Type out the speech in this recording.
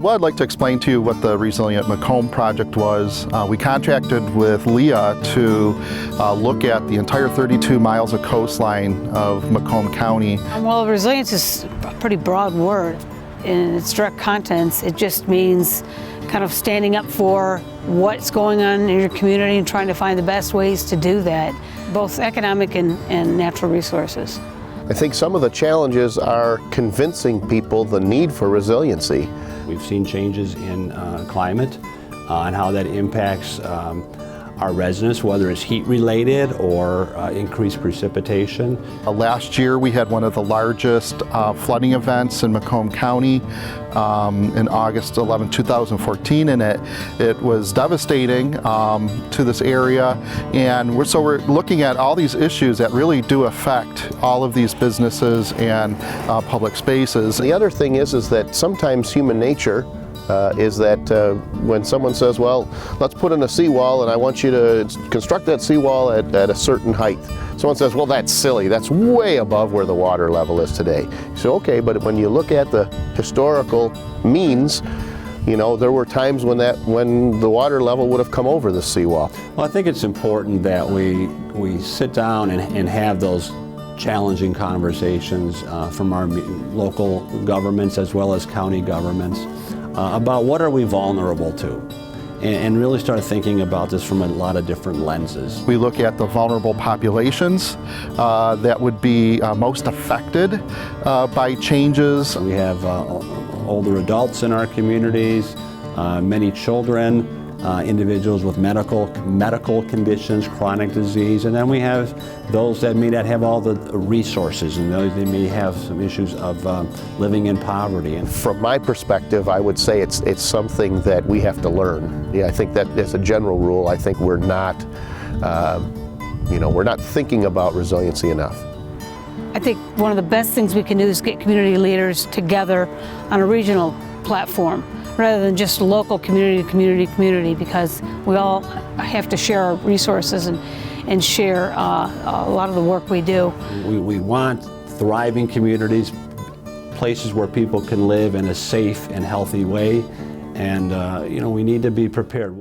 Well, I'd like to explain to you what the Resilient Macomb project was. We contracted with LEA to look at the entire 32 miles of coastline of Macomb County. Well, resilience is a pretty broad word. In its direct contents, it just means kind of standing up for what's going on in your community and trying to find the best ways to do that, both economic and natural resources. I think some of the challenges are convincing people the need for resiliency. We've seen changes in climate and how that impacts our residents, whether it's heat related or increased precipitation. Last year we had one of the largest flooding events in Macomb County in August 11, 2014, and it was devastating to this area. And we're looking at all these issues that really do affect all of these businesses and public spaces. The other thing is that sometimes human nature is that when someone says, well, let's put in a seawall and I want you to construct that seawall at a certain height. Someone says, well, that's silly. That's way above where the water level is today. So, okay, but when you look at the historical means, you know, there were times when the water level would have come over the seawall. Well, I think it's important that we sit down and have those challenging conversations from our local governments as well as county governments about what are we vulnerable to, and really start thinking about this from a lot of different lenses. We look at the vulnerable populations that would be most affected by changes. We have older adults in our communities, many children, individuals with medical conditions, chronic disease, and then we have those that may not have all the resources, and those they may have some issues of living in poverty. And from my perspective, I would say it's something that we have to learn. Yeah, I think that as a general rule, I think we're not, we're not thinking about resiliency enough. I think one of the best things we can do is get community leaders together on a regional platform, rather than just local community, because we all have to share our resources and share a lot of the work we do. We want thriving communities, places where people can live in a safe and healthy way, and we need to be prepared.